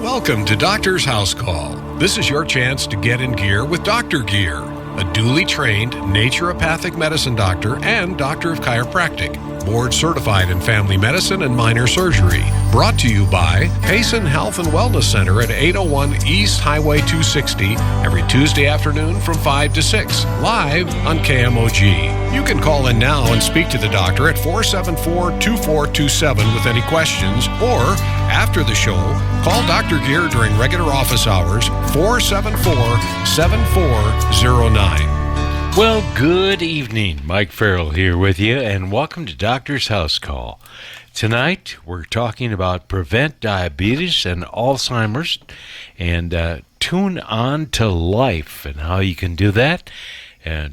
Welcome to Doctor's House Call. This is your chance to get in gear with Dr. Gear, a duly trained naturopathic medicine doctor and doctor of chiropractic, board certified in family medicine and minor surgery. Brought to you by Payson Health and Wellness Center at 801 East Highway 260 every Tuesday afternoon from 5 to 6, live on KMOG. You can call in now and speak to the doctor at 474-2427 with any questions, or after the show, call Dr. Gear during regular office hours, 474-7409. Well, good evening. Mike Farrell here with you, and welcome to Doctor's House Call. Tonight, we're talking about prevent diabetes and Alzheimer's, and tune on to life and how you can do that.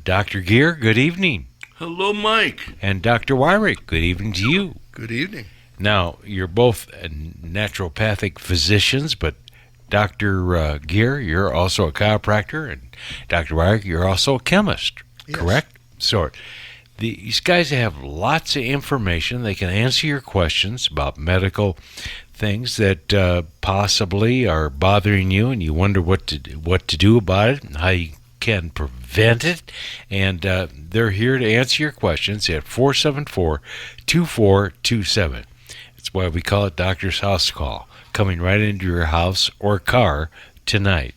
Dr. Gear, good evening. Hello, Mike. And Dr. Wyrick, good evening to you. Good evening. Now, you're both naturopathic physicians, but Dr. Gear, you're also a chiropractor, and Dr. Wyrick, you're also a chemist, yes. Correct? So, these guys have lots of information. They can answer your questions about medical things that possibly are bothering you, and you wonder what to do about it and how you can prevent it. And they're here to answer your questions at 474-2427. That's why we call it Doctor's House Call, coming right into your house or car tonight.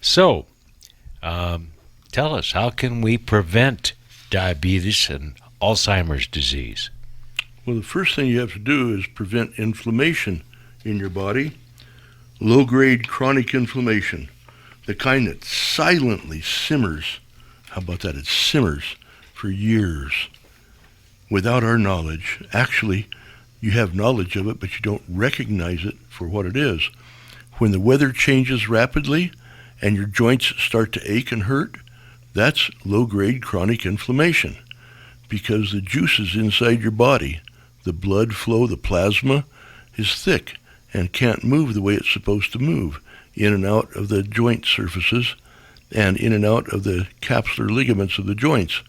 So, tell us, how can we prevent diabetes and Alzheimer's disease? Well, the first thing you have to do is prevent inflammation in your body, low-grade chronic inflammation, the kind that silently simmers. How about that? It simmers for years without our knowledge. Actually, you have knowledge of it, but you don't recognize it for what it is. When the weather changes rapidly and your joints start to ache and hurt, that's low-grade chronic inflammation, because the juices inside your body, the blood flow, the plasma, is thick and can't move the way it's supposed to move in and out of the joint surfaces and in and out of the capsular ligaments of the joints.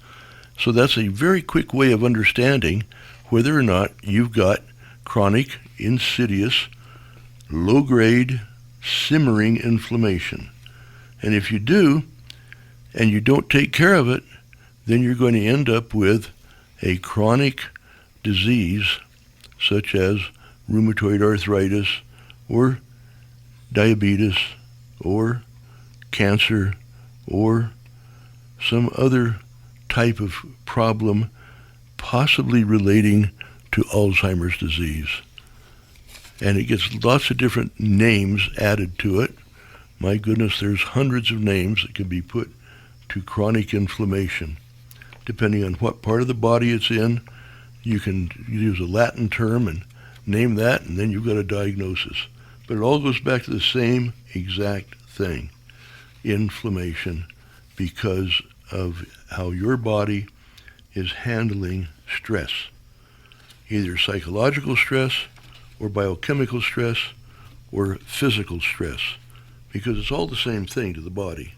So that's a very quick way of understanding whether or not you've got chronic, insidious, low-grade, simmering inflammation. And if you do, and you don't take care of it, then you're going to end up with a chronic disease such as rheumatoid arthritis or diabetes or cancer or some other type of problem possibly relating to Alzheimer's disease. And it gets lots of different names added to it. My goodness, there's hundreds of names that can be put to chronic inflammation. Depending on what part of the body it's in, you can use a Latin term and name that, and then you've got a diagnosis. But it all goes back to the same exact thing, inflammation, because of how your body is handling stress, either psychological stress or biochemical stress or physical stress, because it's all the same thing to the body.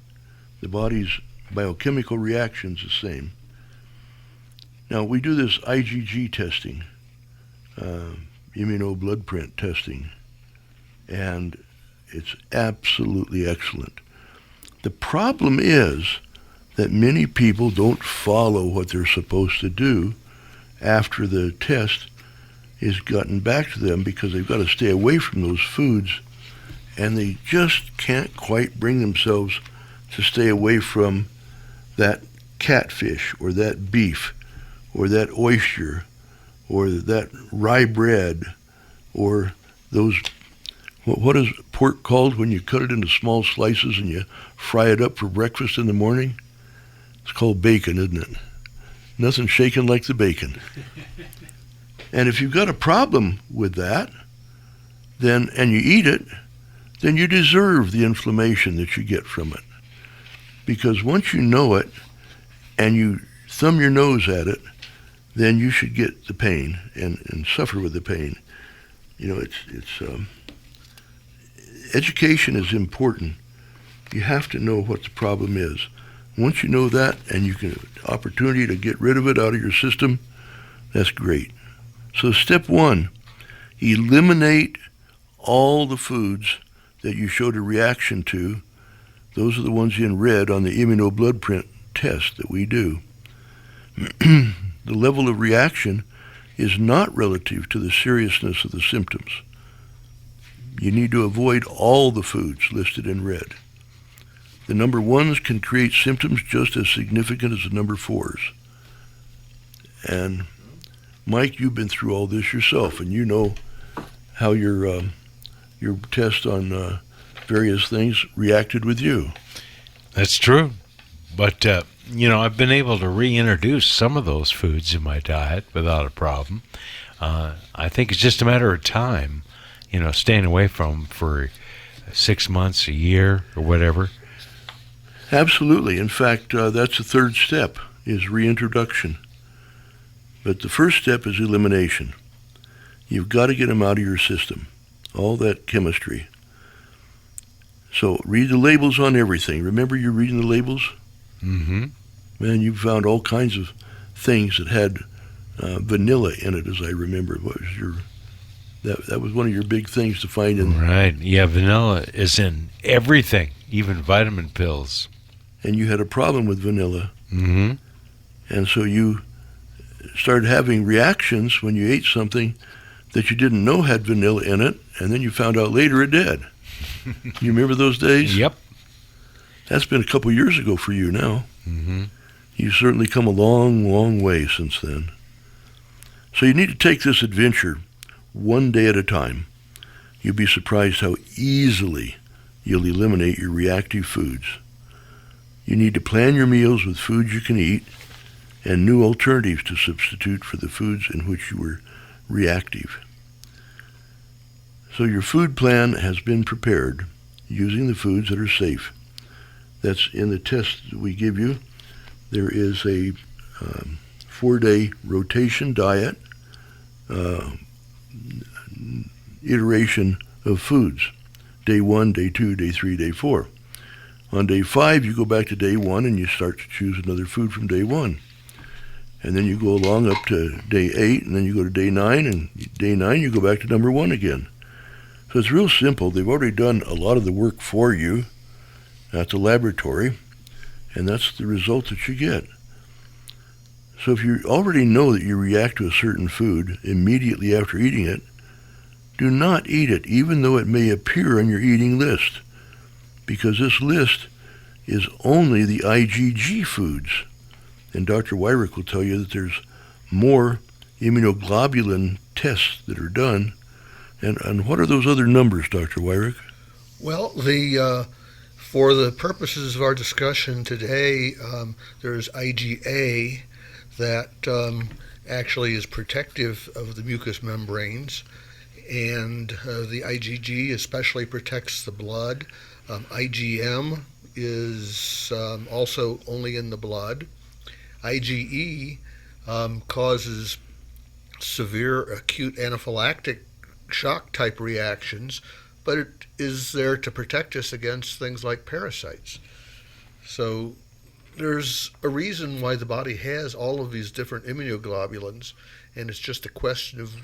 The body's biochemical reaction's the same. Now, we do this IgG testing, immunobloodprint testing, and it's absolutely excellent. The problem is that many people don't follow what they're supposed to do after the test is gotten back to them, because they've got to stay away from those foods, and they just can't quite bring themselves to stay away from that catfish or that beef or that oyster or that rye bread or those, what is pork called when you cut it into small slices and you fry it up for breakfast in the morning? It's called bacon, isn't it? Nothing shaking like the bacon. And if you've got a problem with that, then, and you eat it, then you deserve the inflammation that you get from it. Because once you know it and you thumb your nose at it, then you should get the pain and suffer with the pain. You know, education is important. You have to know what the problem is. Once you know that and you can opportunity to get rid of it out of your system, that's great. So step one, eliminate all the foods that you showed a reaction to, those are the ones in red on the immunobloodprint test that we do. The level of reaction is not relative to the seriousness of the symptoms. You need to avoid all the foods listed in red. The number ones can create symptoms just as significant as the number fours. And Mike, you've been through all this yourself, and you know how your test on various things reacted with you. That's true. But, I've been able to reintroduce some of those foods in my diet without a problem. I think it's just a matter of time, staying away from them for 6 months, a year, or whatever. Absolutely. In fact, that's the third step, is reintroduction. But the first step is elimination. You've got to get them out of your system, all that chemistry. So read the labels on everything. Remember you're reading the labels? Mm-hmm. Man, you found all kinds of things that had vanilla in it, as I remember. What was that was one of your big things to find in. Right. Yeah, vanilla is in everything, even vitamin pills. And you had a problem with vanilla. Mm-hmm. And so you started having reactions when you ate something that you didn't know had vanilla in it, and then you found out later it did. You remember those days? Yep. That's been a couple years ago for you now. Mm-hmm. You've certainly come a long, long way since then. So you need to take this adventure one day at a time. You'll be surprised how easily you'll eliminate your reactive foods. You need to plan your meals with foods you can eat and new alternatives to substitute for the foods in which you were reactive. So your food plan has been prepared using the foods that are safe. That's in the test that we give you. There is a 4-day rotation diet, iteration of foods. Day 1, day 2, day 3, day 4. On day 5, you go back to day 1 and you start to choose another food from day 1. And then you go along up to day 8, and then you go to day 9, and day 9 you go back to number 1 again. So it's real simple. They've already done a lot of the work for you at the laboratory, and that's the result that you get. So if you already know that you react to a certain food immediately after eating it, do not eat it, even though it may appear on your eating list, because this list is only the IgG foods. And Dr. Wyrick will tell you that there's more immunoglobulin tests that are done. And what are those other numbers, Dr. Wyrick? Well, for the purposes of our discussion today, there's IgA that actually is protective of the mucous membranes, and the IgG especially protects the blood. IgM is also only in the blood. IgE causes severe acute anaphylactic shock type reactions, but it is there to protect us against things like parasites. So there's a reason why the body has all of these different immunoglobulins, and it's just a question of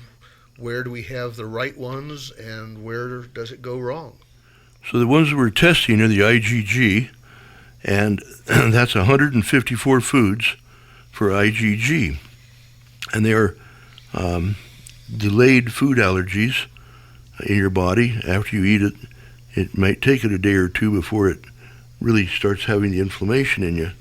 where do we have the right ones and where does it go wrong. So the ones that we're testing are the IgG, and that's 154 foods for IgG. And they are delayed food allergies in your body. After you eat it, it might take it a day or two before it really starts having the inflammation in you.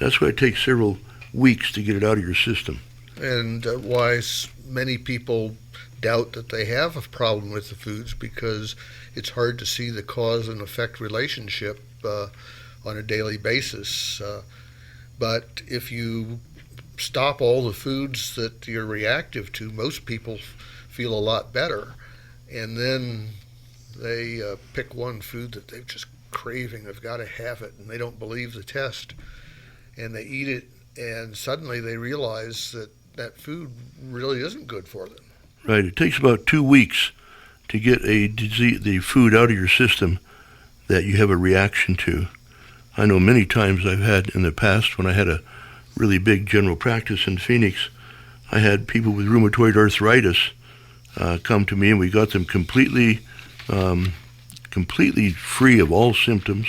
That's why it takes several weeks to get it out of your system. And why many people doubt that they have a problem with the foods, because it's hard to see the cause and effect relationship on a daily basis. But if you stop all the foods that you're reactive to, most people feel a lot better. And then they pick one food that they're just craving, they've got to have it, and they don't believe the test. And they eat it, and suddenly they realize that that food really isn't good for them. Right. It takes about 2 weeks to get the food out of your system that you have a reaction to. I know many times I've had in the past, when I had a really big general practice in Phoenix, I had people with rheumatoid arthritis come to me, and we got them completely completely free of all symptoms.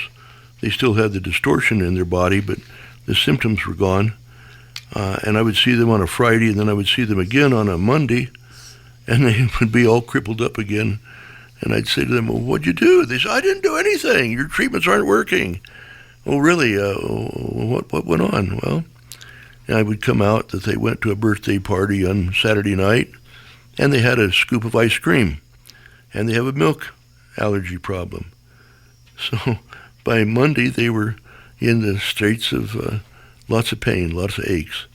They still had the distortion in their body, but the symptoms were gone. And I would see them on a Friday, and then I would see them again on a Monday, and they would be all crippled up again. And I'd say to them, well, what'd you do? They said, I didn't do anything. Your treatments aren't working. Oh, really? What went on? Well, I would come out that they went to a birthday party on Saturday night, and they had a scoop of ice cream, and they have a milk allergy problem. So by Monday, they were in the straits of lots of pain, lots of aches.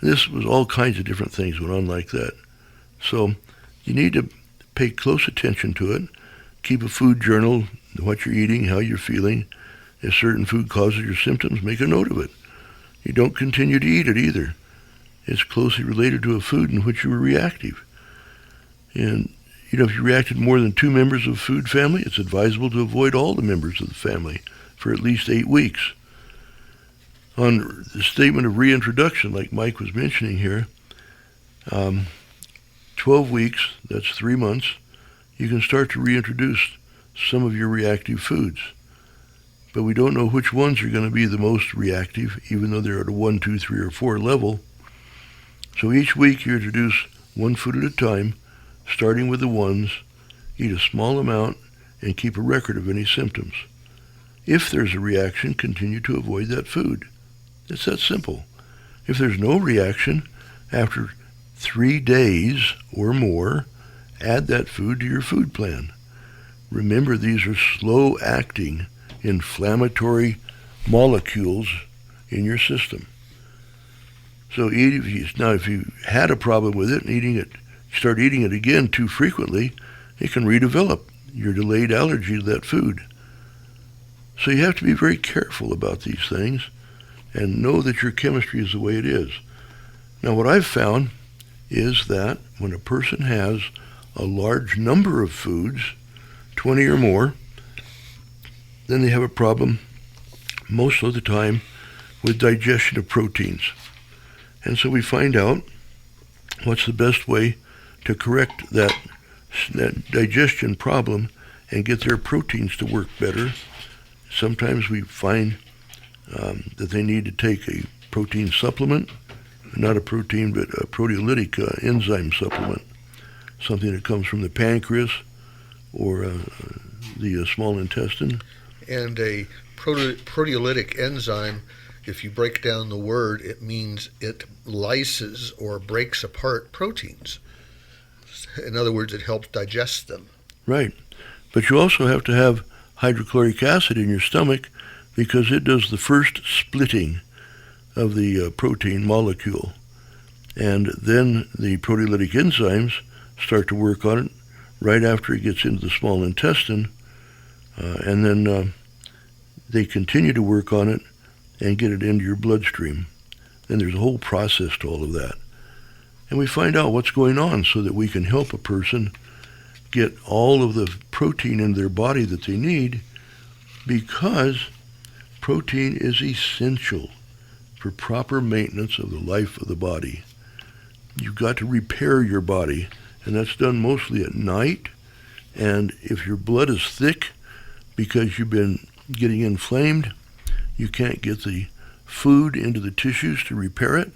This was all kinds of different things went on like that. So you need to pay close attention to it. Keep a food journal, what you're eating, how you're feeling. If certain food causes your symptoms, make a note of it. You don't continue to eat it either. It's closely related to a food in which you were reactive. And, if you reacted more than 2 members of a food family, it's advisable to avoid all the members of the family for at least 8 weeks. On the statement of reintroduction, like Mike was mentioning here, 12 weeks, that's 3 months, you can start to reintroduce some of your reactive foods. But we don't know which ones are going to be the most reactive, even though they're at a 1, 2, 3, or 4 level. So each week you introduce one food at a time, starting with the ones, eat a small amount, and keep a record of any symptoms. If there's a reaction, continue to avoid that food. It's that simple. If there's no reaction, after 3 days or more, add that food to your food plan. Remember, these are slow-acting inflammatory molecules in your system. So if you had a problem with it and start eating it again too frequently, it can redevelop your delayed allergy to that food. So you have to be very careful about these things and know that your chemistry is the way it is. Now, what I've found is that when a person has a large number of foods, 20 or more, then they have a problem most of the time with digestion of proteins. And so we find out what's the best way to correct that digestion problem and get their proteins to work better. Sometimes we find that they need to take a protein supplement, not a protein, but a proteolytic enzyme supplement, something that comes from the pancreas or the small intestine. And a proteolytic enzyme, if you break down the word, it means it lyses or breaks apart proteins. In other words, it helps digest them. Right. But you also have to have hydrochloric acid in your stomach because it does the first splitting of the protein molecule. And then the proteolytic enzymes start to work on it right after it gets into the small intestine. And then they continue to work on it and get it into your bloodstream. Then there's a whole process to all of that. And we find out what's going on so that we can help a person get all of the protein in their body that they need, because protein is essential for proper maintenance of the life of the body. You've got to repair your body, and that's done mostly at night. And if your blood is thick because you've been getting inflamed, you can't get the food into the tissues to repair it,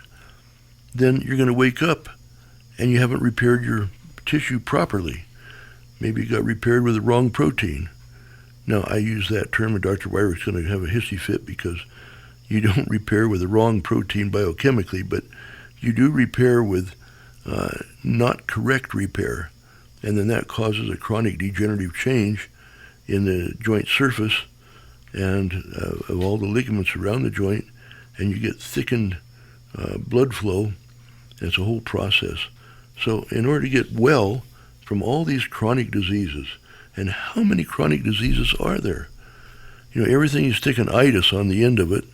then you're going to wake up and you haven't repaired your tissue properly. Maybe you got repaired with the wrong protein. Now, I use that term, and Dr. Weyrach's going to have a hissy fit because you don't repair with the wrong protein biochemically, but you do repair with not correct repair. And then that causes a chronic degenerative change in the joint surface and of all the ligaments around the joint, and you get thickened blood flow. It's a whole process. So in order to get well from all these chronic diseases, and how many chronic diseases are there? Everything you stick an itis on the end of it,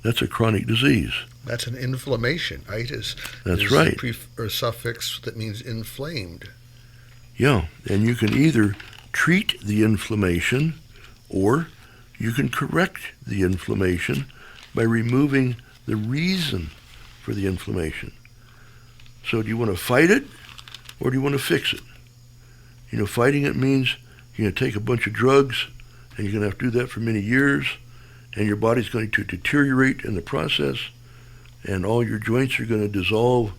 that's a chronic disease. That's an inflammation. Itis. That's right. Or suffix that means inflamed. Yeah, and you can either treat the inflammation or you can correct the inflammation by removing the reason for the inflammation. So do you want to fight it or do you want to fix it? Fighting it means you're going to take a bunch of drugs and you're going to have to do that for many years, and your body's going to deteriorate in the process, and all your joints are going to dissolve.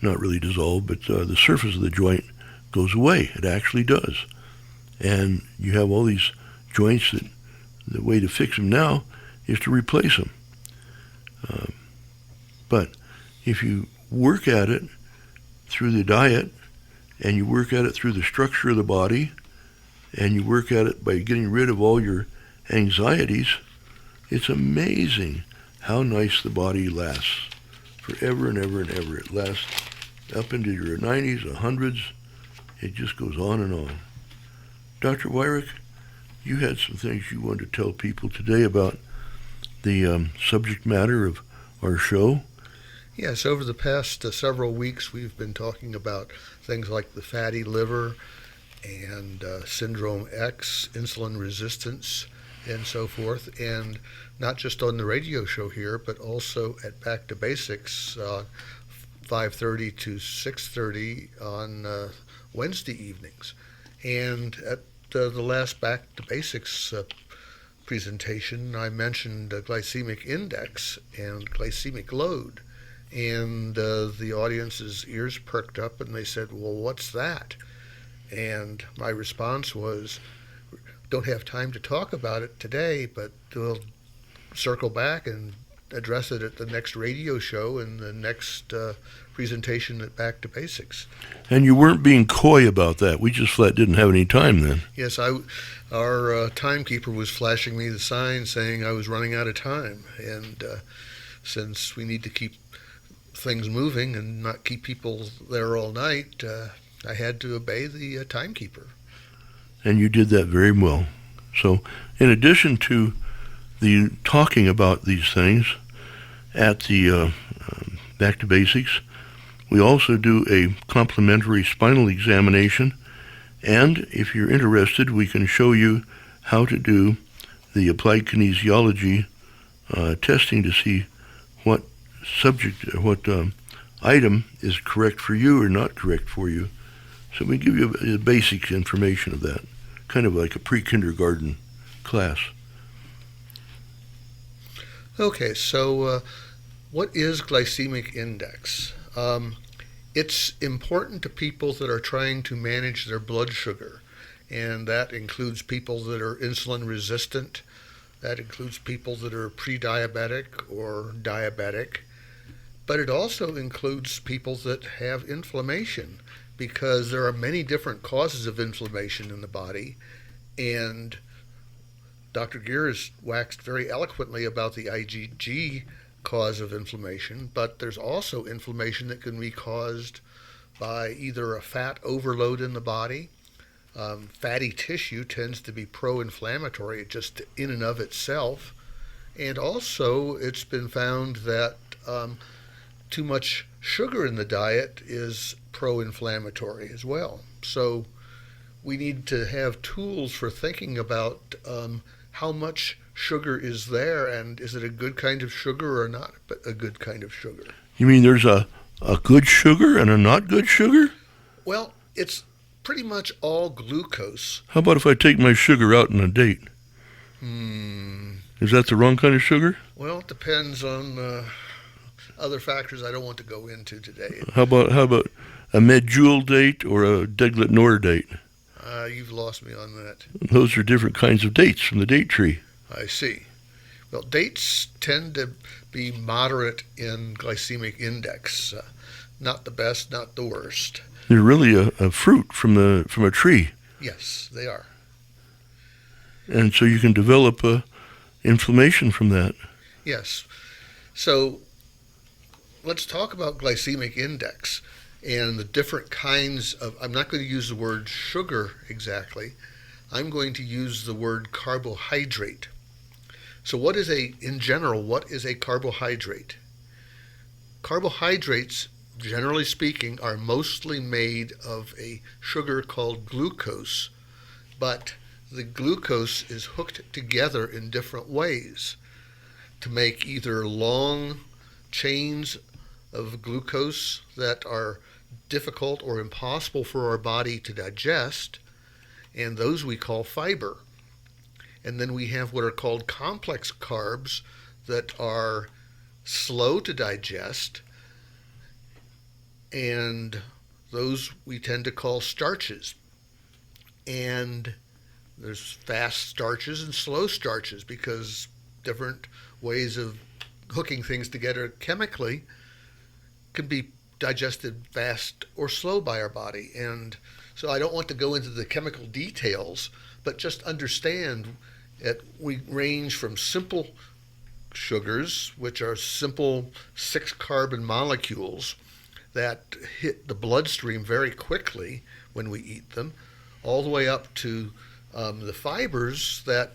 Not really dissolve, but the surface of the joint goes away. It actually does. And you have all these joints that the way to fix them now is to replace them. But if you work at it through the diet, and you work at it through the structure of the body, and you work at it by getting rid of all your anxieties, it's amazing how nice the body lasts forever and ever and ever. It lasts up into your 90s, 100s. It just goes on and on. Dr. Weyrich, you had some things you wanted to tell people today about the subject matter of our show. Yes, over the past several weeks, we've been talking about things like the fatty liver and Syndrome X, insulin resistance, and so forth. And not just on the radio show here, but also at Back to Basics, 5:30 to 6:30 on Wednesday evenings. And at the last Back to Basics presentation, I mentioned glycemic index and glycemic load. And the audience's ears perked up and they said, well, what's that? And my response was, don't have time to talk about it today, but we'll circle back and address it at the next radio show and the next presentation at Back to Basics. And you weren't being coy about that. We just flat didn't have any time then. Yes, our timekeeper was flashing me the sign saying I was running out of time. And since we need to keep things moving and not keep people there all night, I had to obey the timekeeper. And you did that very well. So in addition to the talking about these things at the Back to Basics, we also do a complimentary spinal examination, and if you're interested, we can show you how to do the applied kinesiology testing to see what item is correct for you or not correct for you. So we give you the basic information of that, kind of like a pre-kindergarten class. Okay, so what is glycemic index? It's important to people that are trying to manage their blood sugar, and that includes people that are insulin resistant, that includes people that are pre-diabetic or diabetic, but it also includes people that have inflammation, because there are many different causes of inflammation in the body, and Dr. Geer has waxed very eloquently about the IgG cause of inflammation, but there's also inflammation that can be caused by either a fat overload in the body. Fatty tissue tends to be pro-inflammatory just in and of itself, and also it's been found that too much sugar in the diet is pro-inflammatory as well. So we need to have tools for thinking about how much sugar is there, and is it a good kind of sugar or not a good kind of sugar? You mean there's a good sugar and a not good sugar? Well, it's pretty much all glucose. How about if I take my sugar out on a date? Is that the wrong kind of sugar? Well, it depends on other factors I don't want to go into today. How about a Medjool date or a Deglet Nor date? You've lost me on that. Those are different kinds of dates from the date tree. I see. Well, dates tend to be moderate in glycemic index. Not the best, not the worst. They're really a fruit from a tree. Yes, they are. And so you can develop inflammation from that. Yes. So let's talk about glycemic index and the different kinds of, I'm not going to use the word sugar exactly, I'm going to use the word carbohydrate. So in general, what is a carbohydrate? Carbohydrates, generally speaking, are mostly made of a sugar called glucose, but the glucose is hooked together in different ways to make either long chains of glucose that are difficult or impossible for our body to digest, and those we call fiber. And then we have what are called complex carbs that are slow to digest, and those we tend to call starches. And there's fast starches and slow starches because different ways of hooking things together chemically can be digested fast or slow by our body. And so I don't want to go into the chemical details, but just understand that we range from simple sugars, which are simple 6-carbon molecules that hit the bloodstream very quickly when we eat them, all the way up to the fibers that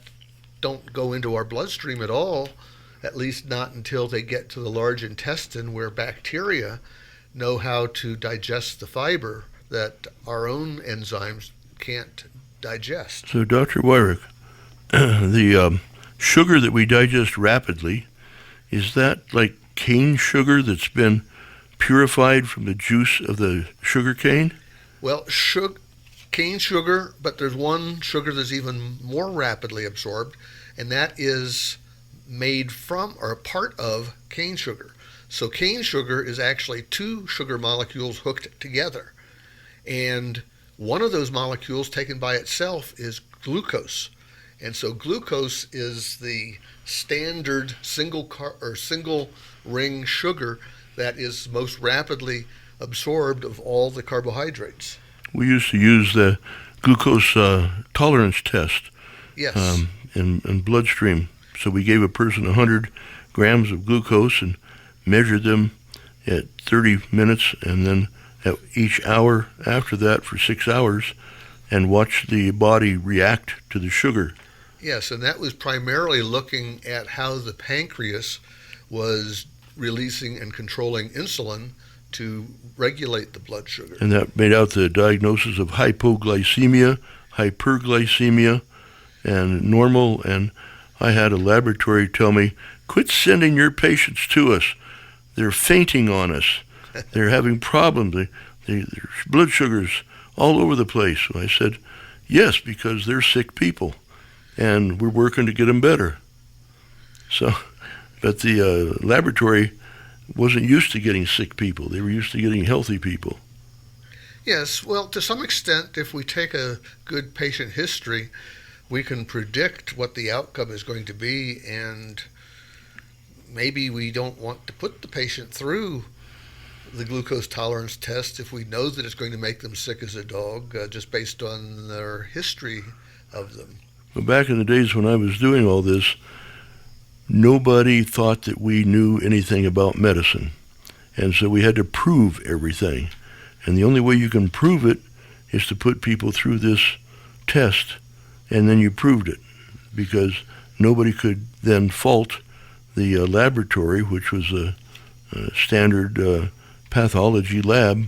don't go into our bloodstream at all, at least not until they get to the large intestine, where bacteria know how to digest the fiber that our own enzymes can't digest. So, Dr. Wyrick, the sugar that we digest rapidly, is that like cane sugar that's been purified from the juice of the sugar cane? Well, cane sugar, but there's one sugar that's even more rapidly absorbed, and that is made from or a part of cane sugar. So cane sugar is actually 2 sugar molecules hooked together. And one of those molecules taken by itself is glucose. And so glucose is the standard single ring sugar that is most rapidly absorbed of all the carbohydrates. We used to use the glucose tolerance test. Yes. In bloodstream. So we gave a person 100 grams of glucose and measured them at 30 minutes, and then at each hour after that for 6 hours, and watched the body react to the sugar. Yes, and that was primarily looking at how the pancreas was releasing and controlling insulin to regulate the blood sugar. And that made out the diagnosis of hypoglycemia, hyperglycemia, and normal. And I had a laboratory tell me, quit sending your patients to us. They're fainting on us. They're having problems. Their blood sugar's all over the place. And I said, yes, because they're sick people, and we're working to get them better. So, but the laboratory wasn't used to getting sick people. They were used to getting healthy people. Yes, well, to some extent, if we take a good patient history, we can predict what the outcome is going to be, and maybe we don't want to put the patient through the glucose tolerance test if we know that it's going to make them sick as a dog, just based on their history of them. But back in the days when I was doing all this, nobody thought that we knew anything about medicine. And so we had to prove everything. And the only way you can prove it is to put people through this test, and then you proved it, because nobody could then fault the laboratory, which was a standard pathology lab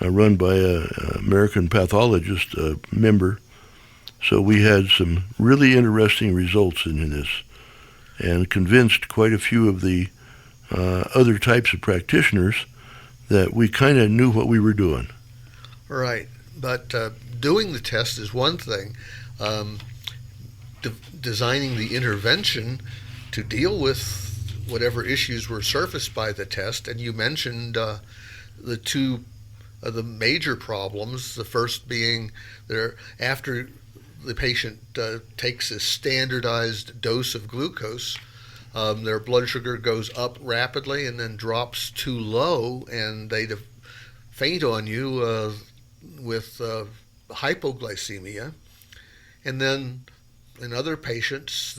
run by an American pathologist member. So we had some really interesting results in this, and convinced quite a few of the other types of practitioners that we kind of knew what we were doing. Right, but doing the test is one thing. Designing the intervention to deal with whatever issues were surfaced by the test, and you mentioned the two of the major problems, the first being there after the patient takes a standardized dose of glucose, their blood sugar goes up rapidly and then drops too low, and they faint on you with hypoglycemia. And then in other patients,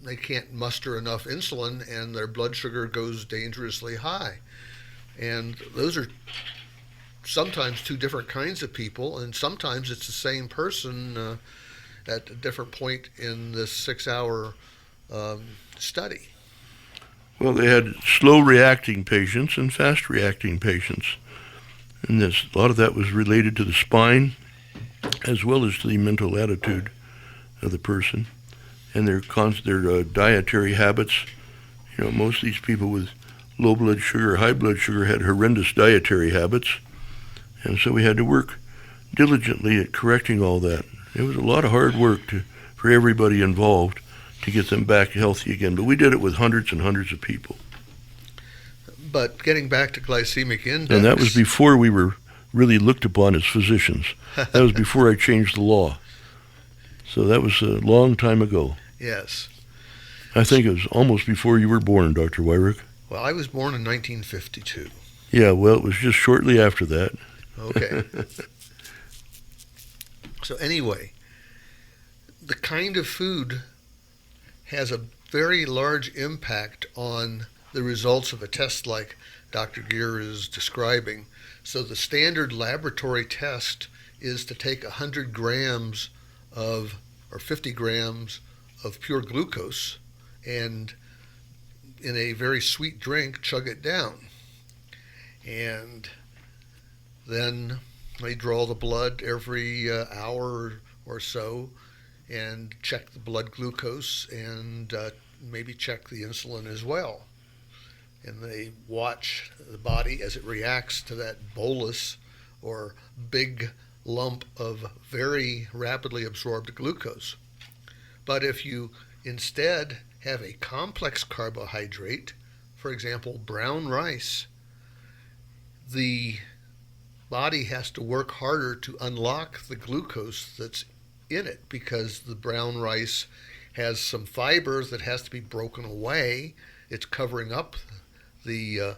they can't muster enough insulin, and their blood sugar goes dangerously high. And those are sometimes 2 different kinds of people, and sometimes it's the same person at a different point in this 6-hour study. Well, they had slow-reacting patients and fast-reacting patients. And a lot of that was related to the spine as well as to the mental attitude of the person and their dietary habits. You know, most of these people with low blood sugar, high blood sugar had horrendous dietary habits. And so we had to work diligently at correcting all that. It was a lot of hard work to for everybody involved to get them back healthy again. But we did it with hundreds and hundreds of people. But getting back to glycemic index... And that was before we were really looked upon as physicians. That was before I changed the law. So that was a long time ago. Yes. I think it was almost before you were born, Dr. Wyrick. Well, I was born in 1952. Yeah, well, it was just shortly after that. Okay. So anyway, the kind of food has a very large impact on the results of a test like Dr. Gear is describing. So the standard laboratory test is to take 100 grams or 50 grams of pure glucose and in a very sweet drink, chug it down. And then they draw the blood every hour or so and check the blood glucose and maybe check the insulin as well. And they watch the body as it reacts to that bolus or big lump of very rapidly absorbed glucose. But if you instead have a complex carbohydrate, for example, brown rice, the body has to work harder to unlock the glucose that's in it because the brown rice has some fiber that has to be broken away. It's covering up the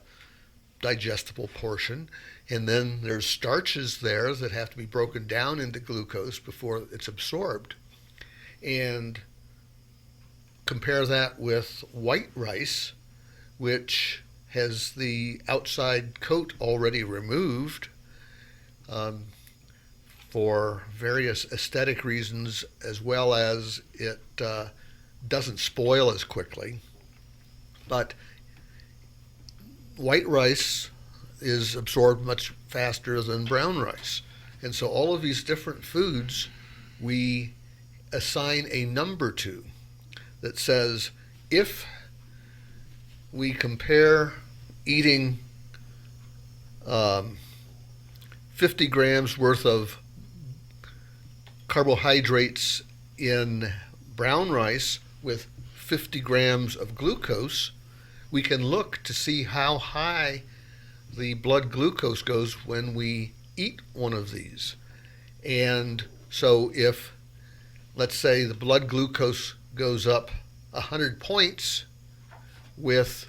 digestible portion, and then there's starches there that have to be broken down into glucose before it's absorbed. And compare that with white rice, which has the outside coat already removed for various aesthetic reasons, as well as it doesn't spoil as quickly. But white rice is absorbed much faster than brown rice. And so all of these different foods we assign a number to that says if we compare eating 50 grams worth of carbohydrates in brown rice with 50 grams of glucose, we can look to see how high the blood glucose goes when we eat one of these. And so if, let's say, the blood glucose goes up 100 points with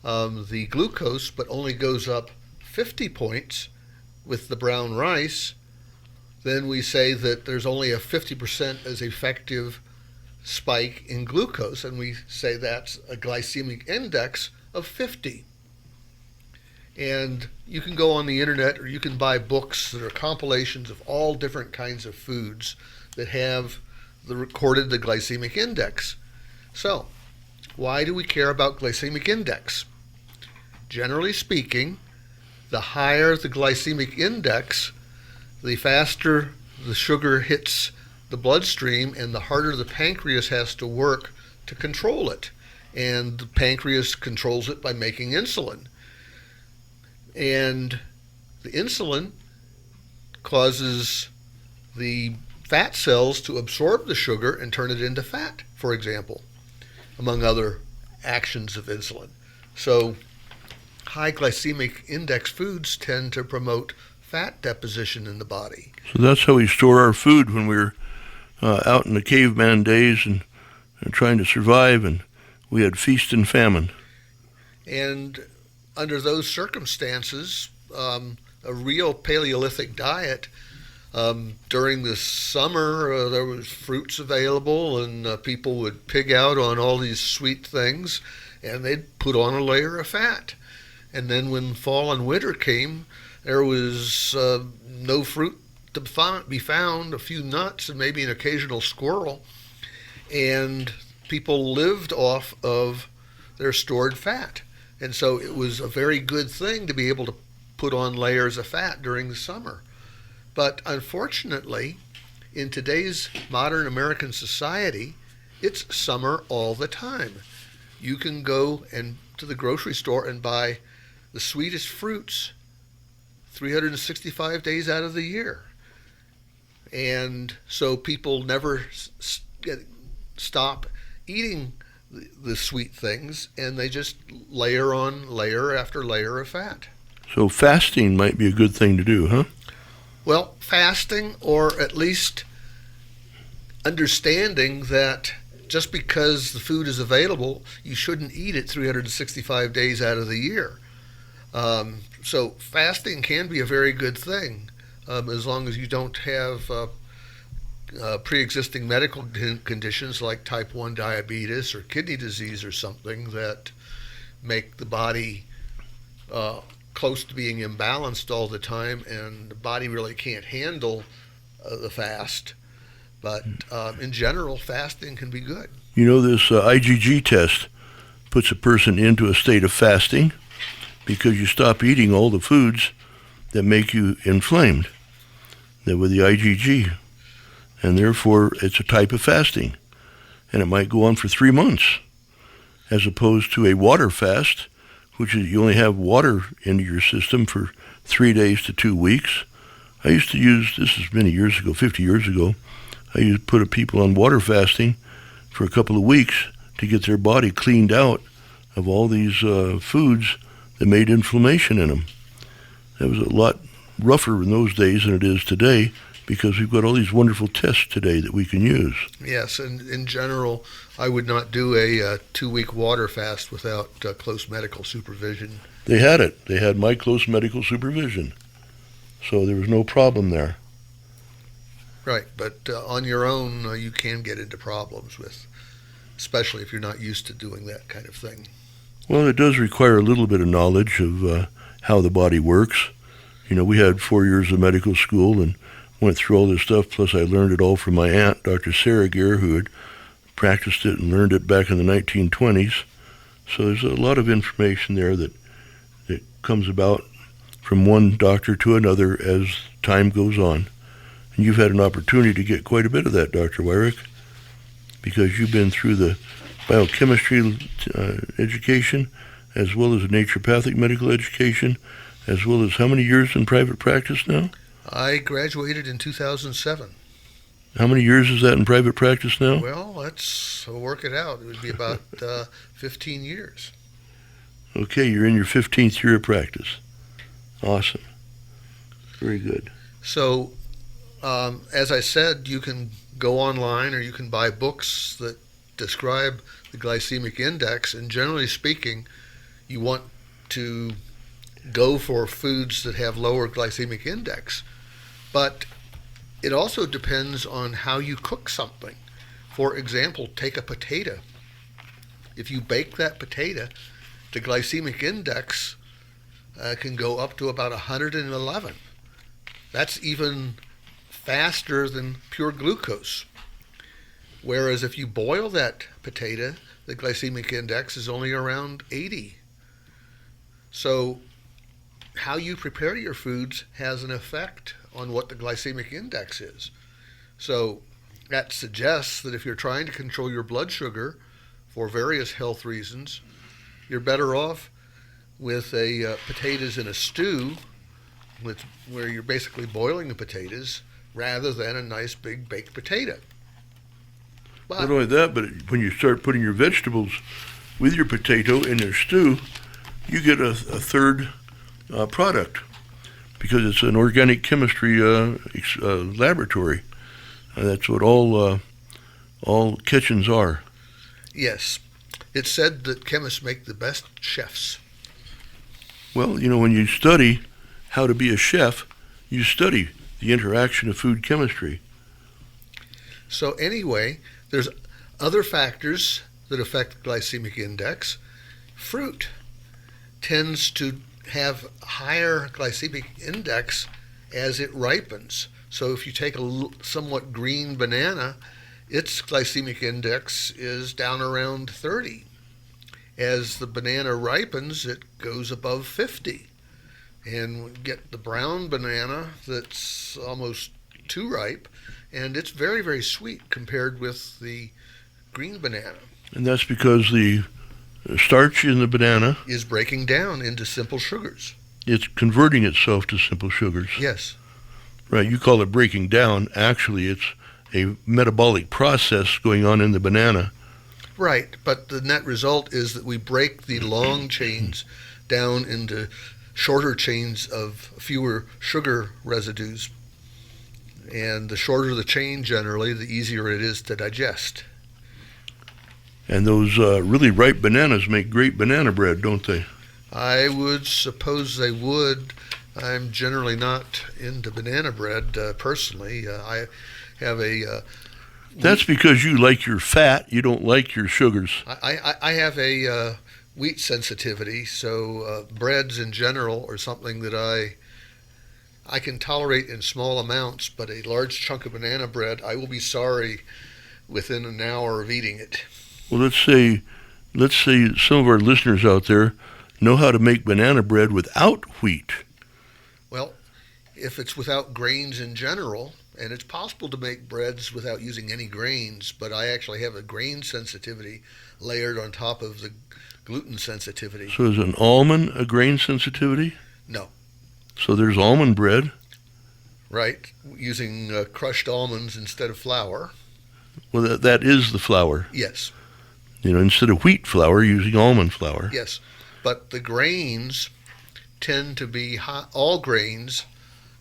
the glucose, but only goes up 50 points with the brown rice, then we say that there's only a 50% as effective spike in glucose, and we say that's a glycemic index of 50. And you can go on the internet or you can buy books that are compilations of all different kinds of foods that have recorded the glycemic index. So, why do we care about glycemic index? Generally speaking, the higher the glycemic index, the faster the sugar hits the bloodstream and the harder the pancreas has to work to control it. And the pancreas controls it by making insulin. And the insulin causes the fat cells to absorb the sugar and turn it into fat, for example, among other actions of insulin. So high glycemic index foods tend to promote fat deposition in the body. So that's how we store our food when we were out in the caveman days and trying to survive, and we had feast and famine. And under those circumstances, a real Paleolithic diet, during the summer there was fruits available, and people would pig out on all these sweet things, and they'd put on a layer of fat. And then when fall and winter came, there was no fruit to be found, a few nuts and maybe an occasional squirrel, and people lived off of their stored fat. And so it was a very good thing to be able to put on layers of fat during the summer. But unfortunately, in today's modern American society, it's summer all the time. You can go to the grocery store and buy the sweetest fruits 365 days out of the year. And so people never stop eating the sweet things, and they just layer on layer after layer of fat. So fasting might be a good thing to do, huh? Well, fasting, or at least understanding that just because the food is available, you shouldn't eat it 365 days out of the year. So fasting can be a very good thing, as long as you don't have pre-existing medical conditions like type 1 diabetes or kidney disease or something that make the body close to being imbalanced all the time, and the body really can't handle the fast. But in general, fasting can be good. You know, this IgG test puts a person into a state of fasting because you stop eating all the foods that make you inflamed, that with the IgG. And therefore, it's a type of fasting. And it might go on for 3 months, as opposed to a water fast, which is you only have water into your system for 3 days to 2 weeks. I used to use, this is many years ago, 50 years ago, I used to put people on water fasting for a couple of weeks to get their body cleaned out of all these foods that made inflammation in them. That was a lot rougher in those days than it is today, because we've got all these wonderful tests today that we can use. Yes, and in general, I would not do a 2-week water fast without close medical supervision. They had it. They had my close medical supervision. So there was no problem there. Right, but on your own, you can get into problems with, especially if you're not used to doing that kind of thing. Well, it does require a little bit of knowledge of how the body works. You know, we had 4 years of medical school and went through all this stuff, plus I learned it all from my aunt, Dr. Sarah Gear, who had practiced it and learned it back in the 1920s. So there's a lot of information there that comes about from one doctor to another as time goes on. And you've had an opportunity to get quite a bit of that, Dr. Wyrick, because you've been through the biochemistry education, as well as a naturopathic medical education, as well as how many years in private practice now? I graduated in 2007. How many years is that in private practice now? Well, let's work it out. It would be about 15 years. Okay, you're in your 15th year of practice. Awesome. Very good. So, as I said, you can go online or you can buy books that describe the glycemic index, and generally speaking, you want to go for foods that have lower glycemic index. But it also depends on how you cook something. For example, take a potato. If you bake that potato, the glycemic index can go up to about 111. That's even faster than pure glucose. Whereas if you boil that potato, the glycemic index is only around 80. So how you prepare your foods has an effect on what the glycemic index is. So that suggests that if you're trying to control your blood sugar for various health reasons, you're better off with potatoes in a stew, where you're basically boiling the potatoes, rather than a nice big baked potato. But not only that, but when you start putting your vegetables with your potato in your stew, you get a third product, because it's an organic chemistry laboratory. That's what all kitchens are. yes, it's said that chemists make the best chefs. Well, you know, when you study how to be a chef, you study the interaction of food chemistry. So anyway, there's other factors that affect glycemic index. Fruit tends to have higher glycemic index as it ripens. So if you take a somewhat green banana, its glycemic index is down around 30. As the banana ripens, it goes above 50. And we get the brown banana that's almost too ripe, and it's very, very sweet compared with the green banana. And that's because the starch in the banana Is breaking down into simple sugars. it's converting itself to simple sugars. Yes. Right, you call it breaking down. Actually, it's a metabolic process going on in the banana. Right, but the net result is that we break the long chains down into shorter chains of fewer sugar residues. And the shorter the chain generally, the easier it is to digest. And those really ripe bananas make great banana bread, don't they? I would suppose they would. I'm generally not into banana bread personally. I have a... That's because you like your fat, you don't like your sugars. I have a wheat sensitivity, so breads in general are something that I can tolerate in small amounts, but a large chunk of banana bread, I will be sorry within an hour of eating it. Well, let's say some of our listeners out there know how to make banana bread without wheat. Well, if it's without grains in general, and it's possible to make breads without using any grains, but I actually have a grain sensitivity layered on top of the gluten sensitivity. So is an almond a grain sensitivity? No. So there's almond bread. Right, using crushed almonds instead of flour. Well, that is the flour. Yes. Instead of wheat flour, using almond flour. Yes, but the grains tend to be high, all grains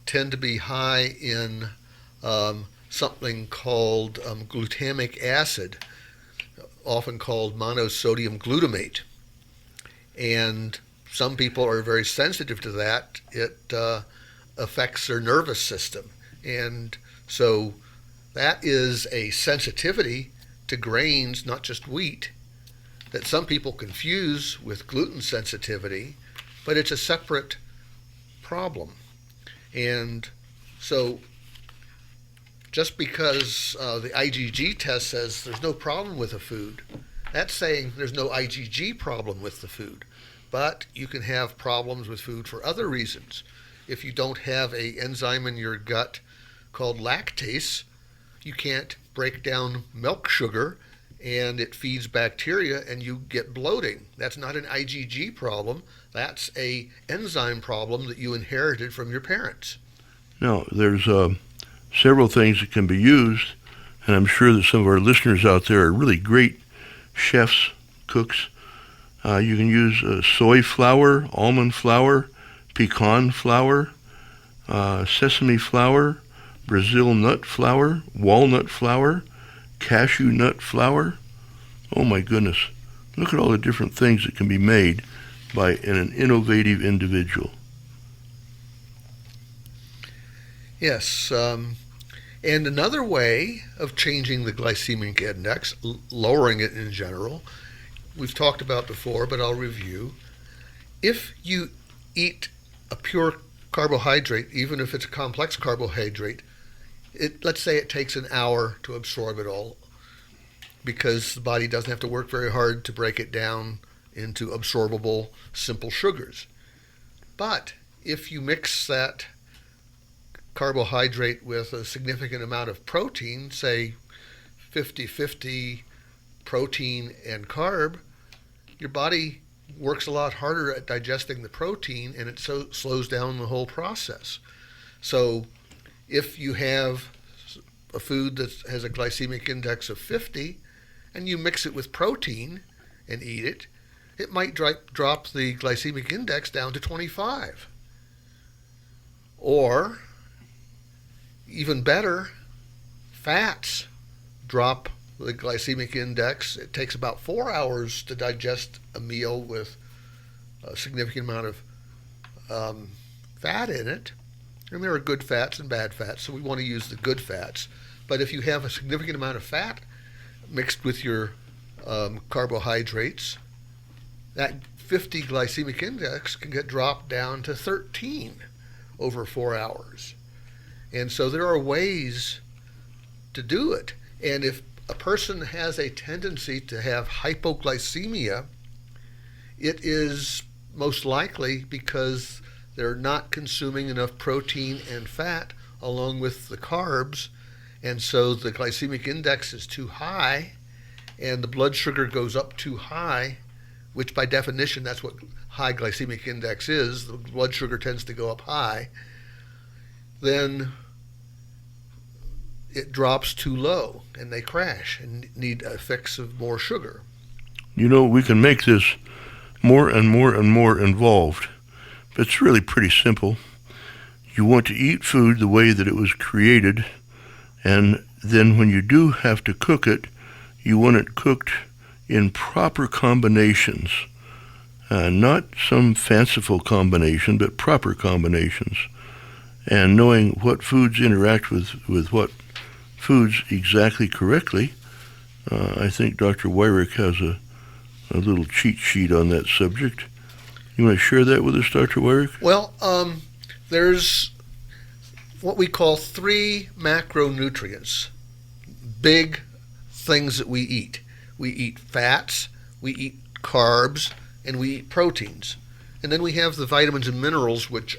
tend to be high in something called glutamic acid, often called monosodium glutamate. And some people are very sensitive to that. It affects their nervous system. And so that is a sensitivity to grains, not just wheat, that some people confuse with gluten sensitivity, but it's a separate problem. And so just because the IgG test says there's no problem with a food, that's saying there's no IgG problem with the food. But you can have problems with food for other reasons. If you don't have an enzyme in your gut called lactase, you can't break down milk sugar, and it feeds bacteria and you get bloating. That's not an IgG problem. That's a enzyme problem that you inherited from your parents. Now, there's several things that can be used, and I'm sure that some of our listeners out there are really great chefs, cooks. You can use soy flour, almond flour, pecan flour, sesame flour, Brazil nut flour, walnut flour, cashew nut flour. Oh my goodness. Look at all the different things that can be made by an innovative individual. Yes, and another way of changing the glycemic index, lowering it in general, we've talked about before, but I'll review. If you eat a pure carbohydrate, even if it's a complex carbohydrate, let's say it takes an hour to absorb it all, because the body doesn't have to work very hard to break it down into absorbable simple sugars. But if you mix that carbohydrate with a significant amount of protein, say 50-50 protein and carb, your body works a lot harder at digesting the protein, and it slows down the whole process. So if you have a food that has a glycemic index of 50 and you mix it with protein and eat it, it might drop the glycemic index down to 25. Or, even better, fats drop the glycemic index. It takes about 4 hours to digest a meal with a significant amount of fat in it. And there are good fats and bad fats, so we want to use the good fats. But if you have a significant amount of fat mixed with your carbohydrates, that 50 glycemic index can get dropped down to 13 over 4 hours. And so there are ways to do it. And if a person has a tendency to have hypoglycemia, it is most likely because they're not consuming enough protein and fat along with the carbs, and so the glycemic index is too high and the blood sugar goes up too high, which by definition that's what high glycemic index is. The blood sugar tends to go up high. Then it drops too low and they crash and need a fix of more sugar. You know, we can make this more and more and more involved, but it's really pretty simple. You want to eat food the way that it was created, and then when you do have to cook it, you want it cooked in proper combinations. Not some fanciful combination, but proper combinations. And knowing what foods interact with what foods exactly correctly, I think Dr. Wyrick has a little cheat sheet on that subject. You want to share that with us, Dr. Wyrick? Well, there's what we call 3 macronutrients, big things that we eat. We eat fats, we eat carbs, and we eat proteins. And then we have the vitamins and minerals, which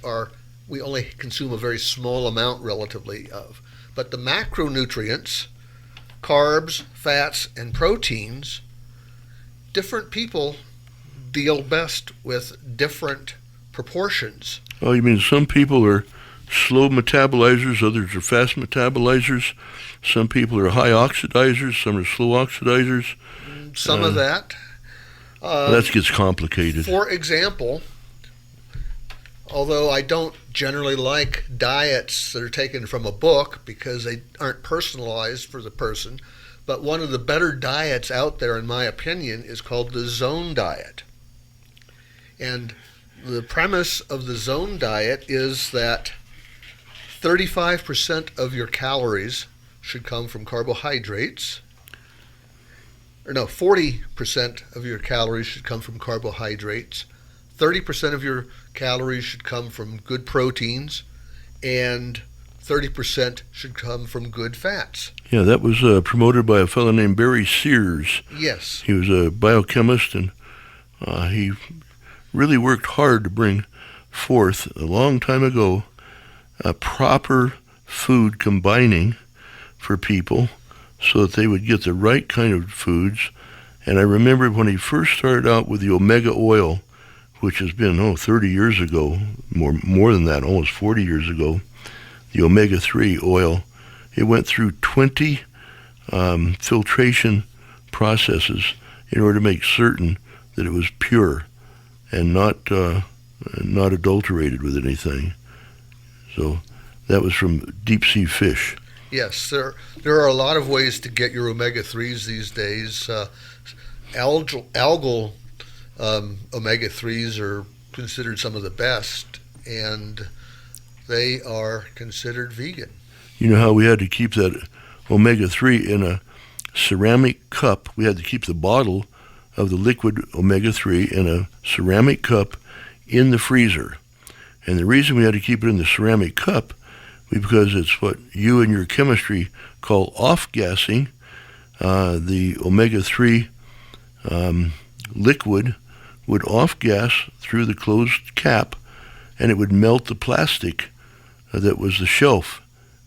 we only consume a very small amount relatively of. But the macronutrients, carbs, fats, and proteins, different people deal best with different proportions. Oh, you mean some people are slow metabolizers, others are fast metabolizers. Some people are high oxidizers, some are slow oxidizers. Some of that. That gets complicated. For example, although I don't generally like diets that are taken from a book because they aren't personalized for the person, but one of the better diets out there, in my opinion, is called the zone diet. And the premise of the zone diet is that 35% of your calories should come from carbohydrates. 40% of your calories should come from carbohydrates. 30% of your calories should come from good proteins, and 30% should come from good fats. Yeah, that was promoted by a fellow named Barry Sears. Yes. He was a biochemist, and he really worked hard to bring forth, a long time ago, a proper food combining for people so that they would get the right kind of foods. And I remember when he first started out with the omega oil, which has been, 30 years ago, more than that, almost 40 years ago, the omega-3 oil, it went through 20 filtration processes in order to make certain that it was pure and not adulterated with anything. So that was from deep-sea fish. Yes, there are a lot of ways to get your omega-3s these days. Algal omega-3s are considered some of the best, and they are considered vegan. You know how we had to keep that omega-3 in a ceramic cup? We had to keep the bottle of the liquid omega-3 in a ceramic cup in the freezer. And the reason we had to keep it in the ceramic cup was because it's what you and your chemistry call off-gassing. The omega-3 liquid would off-gas through the closed cap, and it would melt the plastic that was the shelf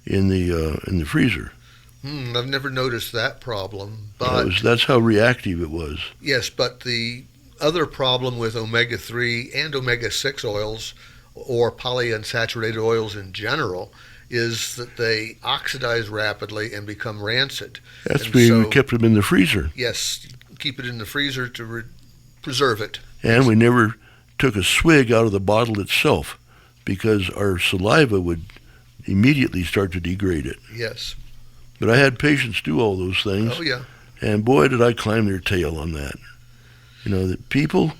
in the freezer. I've never noticed that problem. But that's how reactive it was. Yes, but the other problem with omega-3 and omega-6 oils, or polyunsaturated oils in general, is that they oxidize rapidly and become rancid. That's because we kept them in the freezer. Yes, keep it in the freezer to preserve it. And we never took a swig out of the bottle itself because our saliva would immediately start to degrade it. Yes. But I had patients do all those things. Oh, yeah. And boy, did I climb their tail on that. You know, that people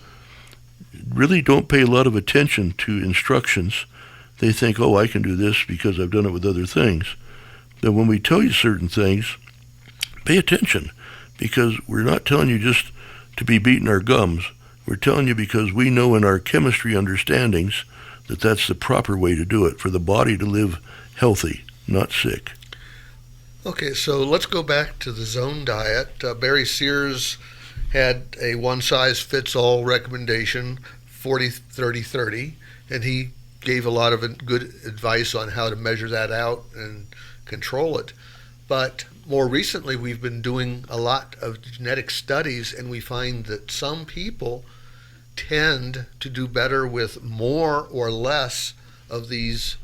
really don't pay a lot of attention to instructions. They think, I can do this because I've done it with other things. But when we tell you certain things, pay attention, because we're not telling you just to be beating our gums. We're telling you because we know in our chemistry understandings that that's the proper way to do it, for the body to live healthy, not sick. Okay, so let's go back to the zone diet. Barry Sears had a one-size-fits-all recommendation, 40-30-30, and he gave a lot of good advice on how to measure that out and control it. But more recently, we've been doing a lot of genetic studies, and we find that some people tend to do better with more or less of these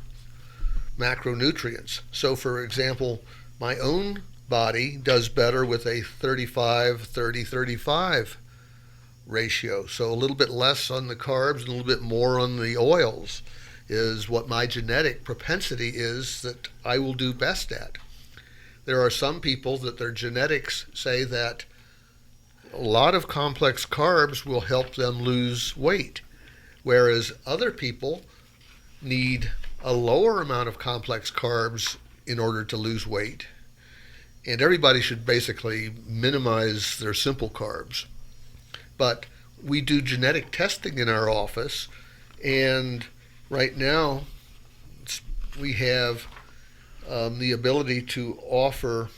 macronutrients. So, for example, My own body does better with a 35-30-35 ratio. So a little bit less on the carbs and a little bit more on the oils is what my genetic propensity is that I will do best at. There are some people that their genetics say that a lot of complex carbs will help them lose weight, whereas other people need a lower amount of complex carbs in order to lose weight. And everybody should basically minimize their simple carbs. But we do genetic testing in our office, and right now we have the ability to offer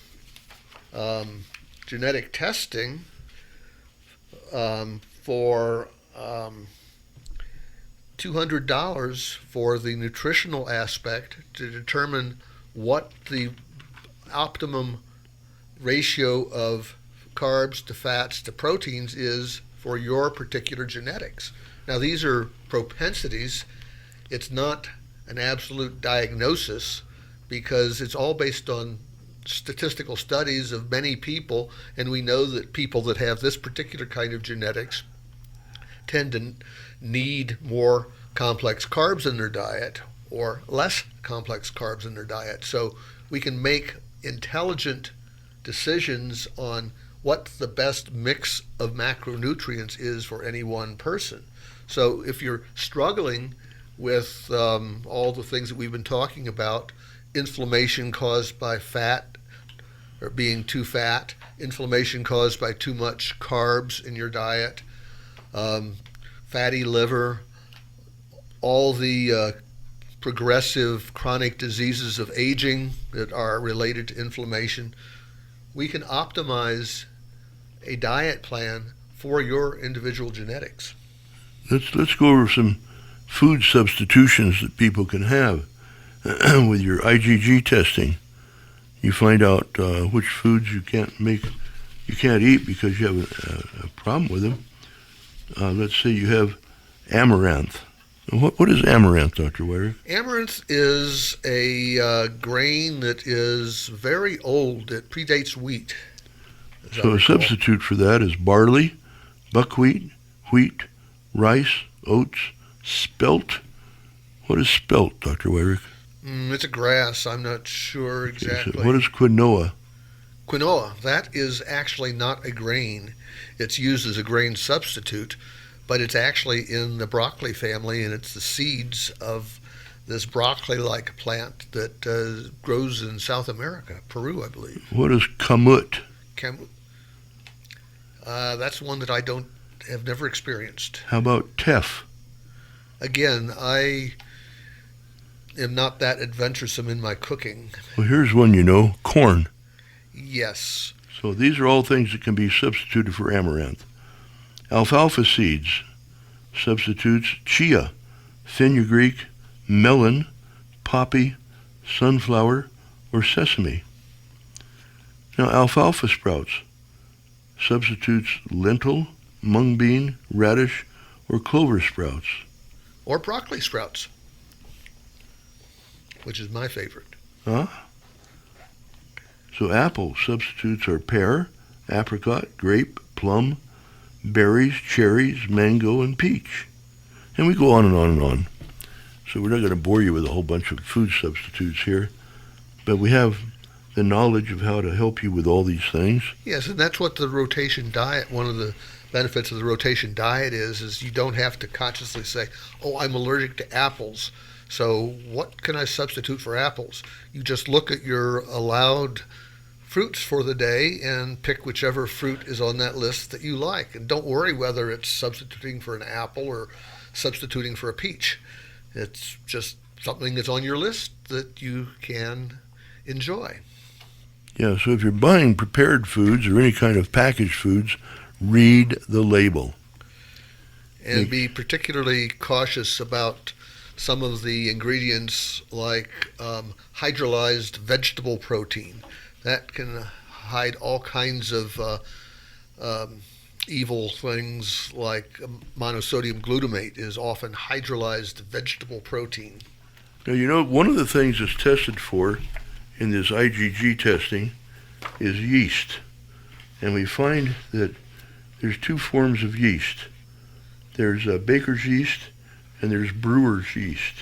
genetic testing for $200 for the nutritional aspect to determine what the optimum ratio of carbs to fats to proteins is for your particular genetics. Now, these are propensities. It's not an absolute diagnosis because it's all based on statistical studies of many people, and we know that people that have this particular kind of genetics tend to need more complex carbs in their diet or less complex carbs in their diet. So we can make intelligent decisions on what the best mix of macronutrients is for any one person. So if you're struggling with all the things that we've been talking about, inflammation caused by fat or being too fat, inflammation caused by too much carbs in your diet, fatty liver, all the progressive chronic diseases of aging that are related to inflammation, we can optimize a diet plan for your individual genetics. Let's go over some food substitutions that people can have with your IgG testing. You find out which foods you can't eat because you have a problem with them. Let's say you have amaranth. What is amaranth, Dr. Weyer? Amaranth is a grain that is very old. It predates wheat. So a substitute for that is barley, buckwheat, wheat, rice, oats, spelt. What is spelt, Dr. Weyer? It's a grass. I'm not sure exactly. So what is quinoa? Quinoa, that is actually not a grain. It's used as a grain substitute, but it's actually in the broccoli family, and it's the seeds of this broccoli-like plant that grows in South America, Peru, I believe. What is kamut? That's one that I have never experienced. How about teff? Again, I am not that adventuresome in my cooking. Well, here's one you know, corn. Yes. So these are all things that can be substituted for amaranth. Alfalfa seeds, substitutes chia, fenugreek, melon, poppy, sunflower, or sesame. Now alfalfa sprouts, substitutes lentil, mung bean, radish, or clover sprouts. Or broccoli sprouts, which is my favorite. Huh? So apple substitutes are pear, apricot, grape, plum, berries, cherries, mango, and peach. And we go on and on and on. So we're not going to bore you with a whole bunch of food substitutes here, but we have the knowledge of how to help you with all these things. Yes, and that's what the rotation diet, one of the benefits of the rotation diet is you don't have to consciously say, oh, I'm allergic to apples, so what can I substitute for apples? You just look at your allowed fruits for the day and pick whichever fruit is on that list that you like. And don't worry whether it's substituting for an apple or substituting for a peach. It's just something that's on your list that you can enjoy. Yeah, so if you're buying prepared foods or any kind of packaged foods, read the label. And be particularly cautious about some of the ingredients like hydrolyzed vegetable protein. That can hide all kinds of evil things, like monosodium glutamate is often hydrolyzed vegetable protein. Now, you know, one of the things that's tested for in this IgG testing is yeast. And we find that there's two forms of yeast. There's baker's yeast and there's brewer's yeast.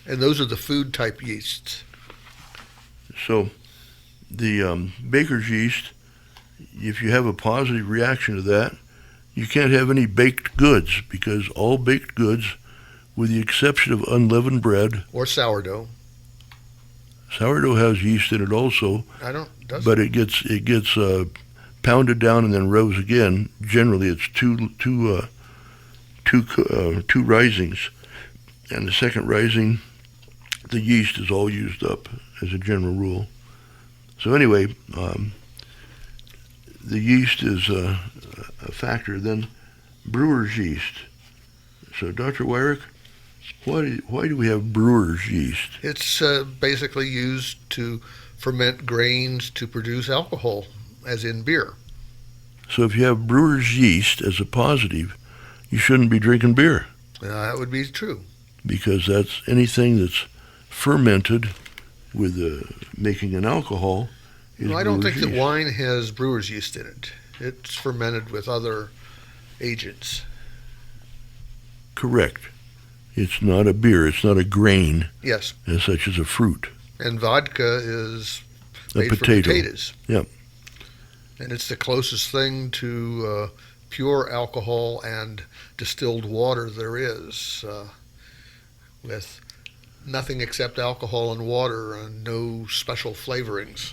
And those are the food type yeasts. So the baker's yeast, if you have a positive reaction to that, you can't have any baked goods, because all baked goods, with the exception of unleavened bread or sourdough has yeast in it also. But it gets pounded down and then rose again. Generally, it's two risings, and the second rising, the yeast is all used up as a general rule. So anyway, the yeast is a factor. Then brewer's yeast. So Dr. Wyrick, why do we have brewer's yeast? It's basically used to ferment grains to produce alcohol, as in beer. So if you have brewer's yeast as a positive, you shouldn't be drinking beer. That would be true. Because that's anything that's fermented with making an alcohol. I don't think yeast. that wine has brewer's yeast in it. It's fermented with other agents. Correct. It's not a beer. It's not a grain. Yes. As such as a fruit. And vodka is made potato. from potatoes. Yep. And it's the closest thing to pure alcohol and distilled water there is, with nothing except alcohol and water and no special flavorings.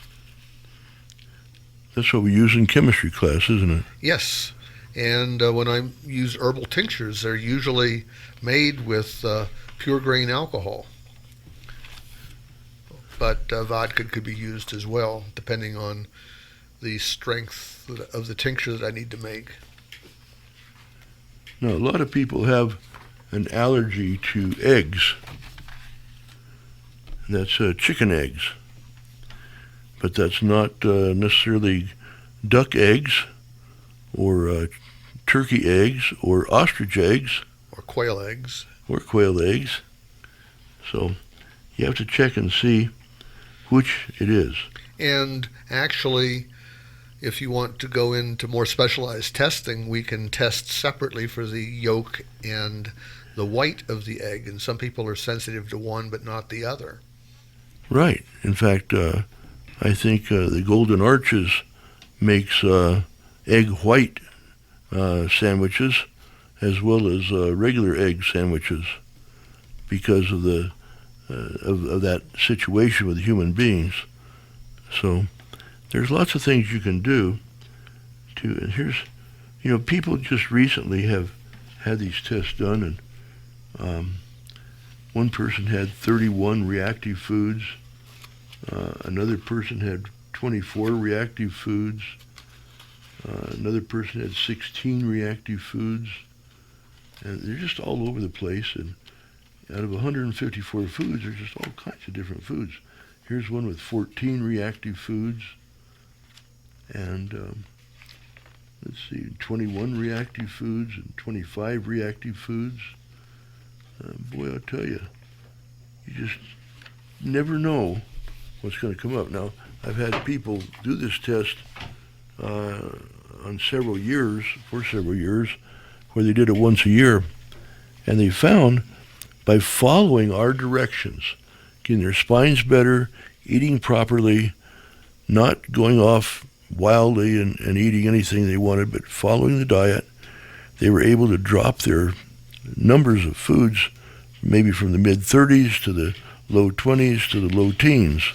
That's what we use in chemistry class, isn't it? Yes. And when I use herbal tinctures, they're usually made with pure grain alcohol. But vodka could be used as well, depending on the strength of the tincture that I need to make. Now, a lot of people have an allergy to eggs. That's chicken eggs. But that's not necessarily duck eggs or turkey eggs or ostrich eggs. Or quail eggs. Or quail eggs. So you have to check and see which it is. And actually, if you want to go into more specialized testing, we can test separately for the yolk and the white of the egg. And some people are sensitive to one but not the other. Right. In fact, I think the Golden Arches makes egg white sandwiches as well as regular egg sandwiches because of the of that situation with human beings. So there's lots of things you can do and here's, people just recently have had these tests done, and one person had 31 reactive foods, another person had 24 reactive foods, another person had 16 reactive foods, and they're just all over the place. And out of 154 foods, there's just all kinds of different foods. Here's one with 14 reactive foods, and let's see, 21 reactive foods and 25 reactive foods. Boy, I'll tell you, you just never know what's going to come up. Now, I've had people do this test for several years, where they did it once a year, and they found by following our directions, getting their spines better, eating properly, not going off wildly and eating anything they wanted, but following the diet, they were able to drop their numbers of foods maybe from the mid-30s to the low 20s to the low teens.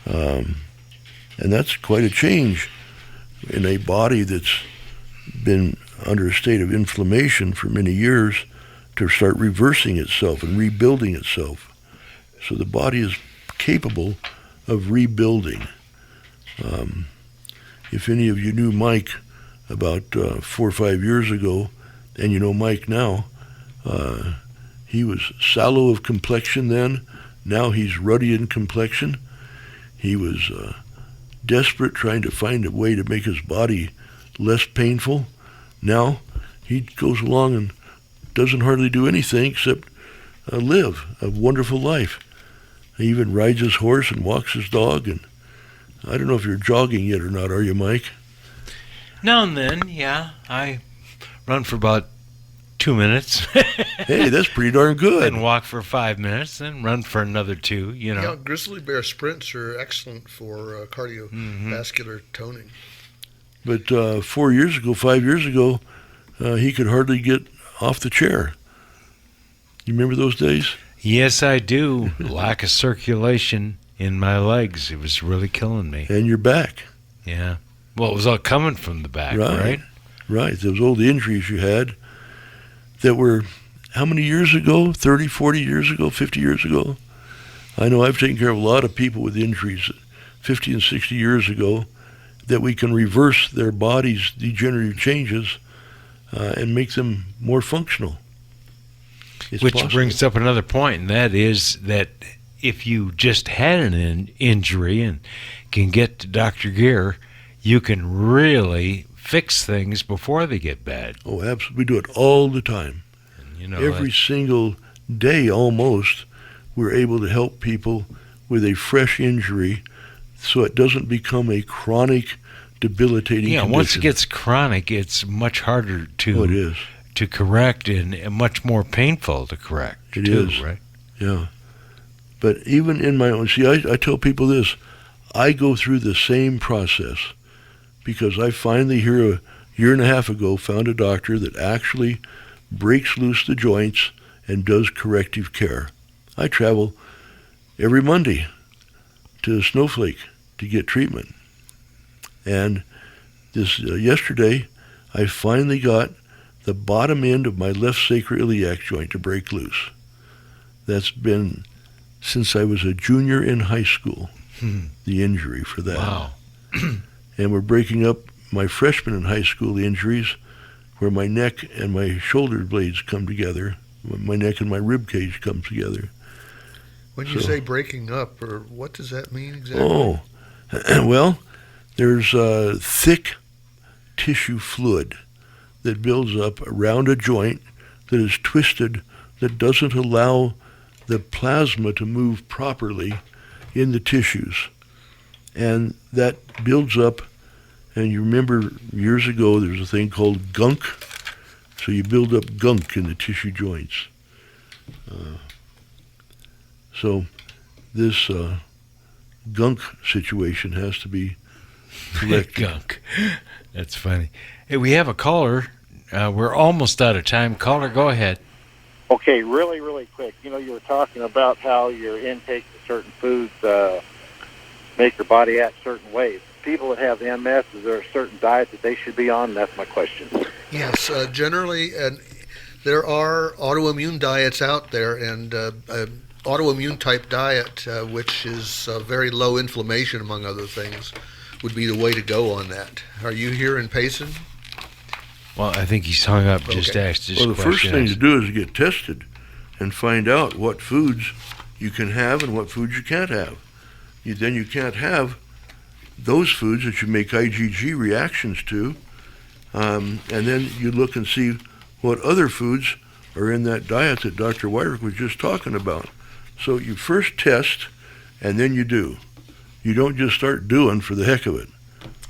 And that's quite a change in a body that's been under a state of inflammation for many years to start reversing itself and rebuilding itself. So the body is capable of rebuilding. If any of you knew Mike about 4 or 5 years ago, and you know Mike now, he was sallow of complexion then. Now he's ruddy in complexion. He was desperate trying to find a way to make his body less painful. Now he goes along and doesn't hardly do anything except live a wonderful life. He even rides his horse and walks his dog. And I don't know if you're jogging yet or not, are you, Mike? Now and then, yeah. I run for about 2 minutes. Hey, that's pretty darn good. And walk for 5 minutes, then run for another 2, Yeah, grizzly bear sprints are excellent for cardiovascular toning. But 5 years ago, he could hardly get off the chair. You remember those days? Yes, I do. Lack of circulation in my legs. It was really killing me. And your back. Yeah. Well, it was all coming from the back, right? Right. Those old injuries you had that were, how many years ago? 30, 40 years ago, 50 years ago? I know I've taken care of a lot of people with injuries 50 and 60 years ago, that we can reverse their body's degenerative changes and make them more functional. It's Which possible. brings up another point, and that is that if you just had an injury and can get to Dr. Gear, you can really fix things before they get bad. Oh, absolutely. We do it all the time. And, Every single day almost, we're able to help people with a fresh injury so it doesn't become a chronic, debilitating condition. Once it gets chronic, it's much harder to it is. to correct and much more painful to correct. It too, is. Right? Yeah. But even in my own, I tell people this, I go through the same process because I finally, here a year and a half ago, found a doctor that actually breaks loose the joints and does corrective care. I travel every Monday to Snowflake to get treatment. And this yesterday, I finally got the bottom end of my left sacroiliac joint to break loose. That's been since I was a junior in high school, the injury for that. Wow. And we're breaking up my freshman in high school injuries where my neck and my shoulder blades come together, my neck and my rib cage come together. When you say breaking up, or what does that mean exactly? Oh, well, there's thick tissue fluid that builds up around a joint that is twisted, that doesn't allow the plasma to move properly in the tissues. And that builds up, and you remember years ago there was a thing called gunk. So you build up gunk in the tissue joints. So this gunk situation has to be corrected. Gunk. That's funny. Hey, we have a caller. We're almost out of time. Caller, go ahead. Okay, really, really quick. You were talking about how your intake of certain foods make your body act certain ways. People that have MS, is there a certain diet that they should be on? That's my question. Yes, generally, and there are autoimmune diets out there, and autoimmune type diet, which is very low inflammation, among other things, would be the way to go on that. Are you here in Payson? Well, I think he's hung up. Just asked his Well, the first question. thing to do is get tested and find out what foods you can have and what foods you can't have. Then you can't have those foods that you make IgG reactions to, and then you look and see what other foods are in that diet that Dr. Wyrick was just talking about. So you first test, and then you do. You don't just start doing for the heck of it.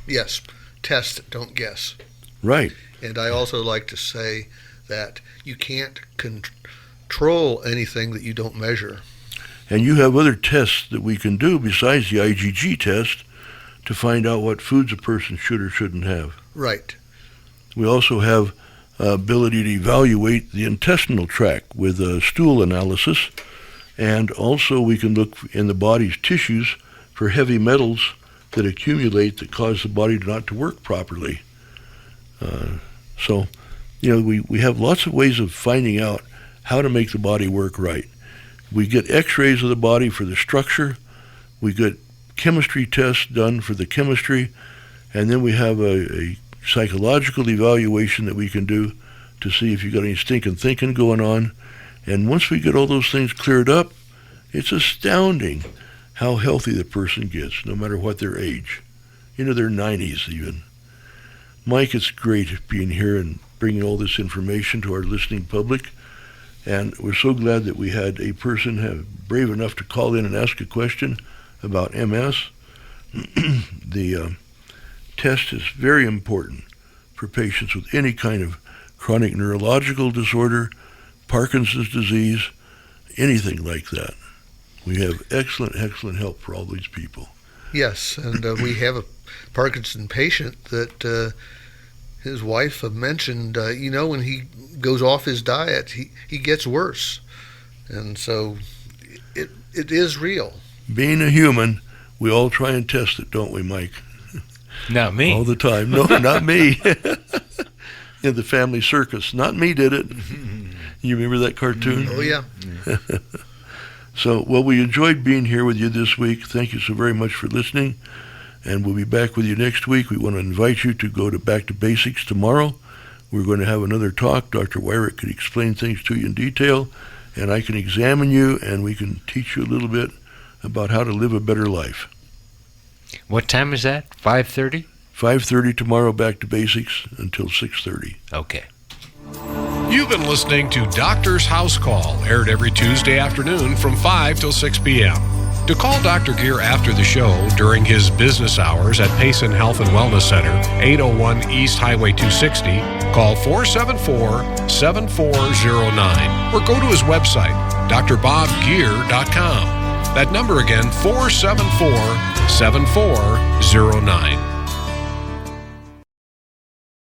Yes, test, don't guess. Right. And I also like to say that you can't control anything that you don't measure. And you have other tests that we can do besides the IgG test to find out what foods a person should or shouldn't have. Right. We also have ability to evaluate the intestinal tract with a stool analysis, and also we can look in the body's tissues for heavy metals that accumulate that cause the body not to work properly. So, we have lots of ways of finding out how to make the body work right. We get x-rays of the body for the structure, we get chemistry tests done for the chemistry, and then we have a psychological evaluation that we can do to see if you've got any stinking thinking going on. And once we get all those things cleared up, it's astounding how healthy the person gets, no matter what their age. Their 90s even. Mike, it's great being here and bringing all this information to our listening public. And we're so glad that we had a person brave enough to call in and ask a question about MS. The test is very important for patients with any kind of chronic neurological disorder, Parkinson's disease, anything like that. We have excellent help for all these people. Yes, and we have a Parkinson patient that his wife mentioned, when he goes off his diet, he gets worse. And so it is real. Being a human, we all try and test it, don't we, Mike? Not me. All the time. No, not me. In the family circus. Not me did it. You remember that cartoon? Oh, yeah. So, we enjoyed being here with you this week. Thank you so very much for listening. And we'll be back with you next week. We want to invite you to go back to basics tomorrow. We're going to have another talk. Dr. Wyrick can explain things to you in detail, and I can examine you, and we can teach you a little bit about how to live a better life. What time is that? 5:30? 5:30 tomorrow, back to basics until 6:30. Okay. You've been listening to Doctor's House Call, aired every Tuesday afternoon from 5 till 6 p.m. To call Dr. Gear after the show during his business hours at Payson Health and Wellness Center, 801 East Highway 260, call 474-7409 or go to his website, drbobgear.com. That number again, 474-7409.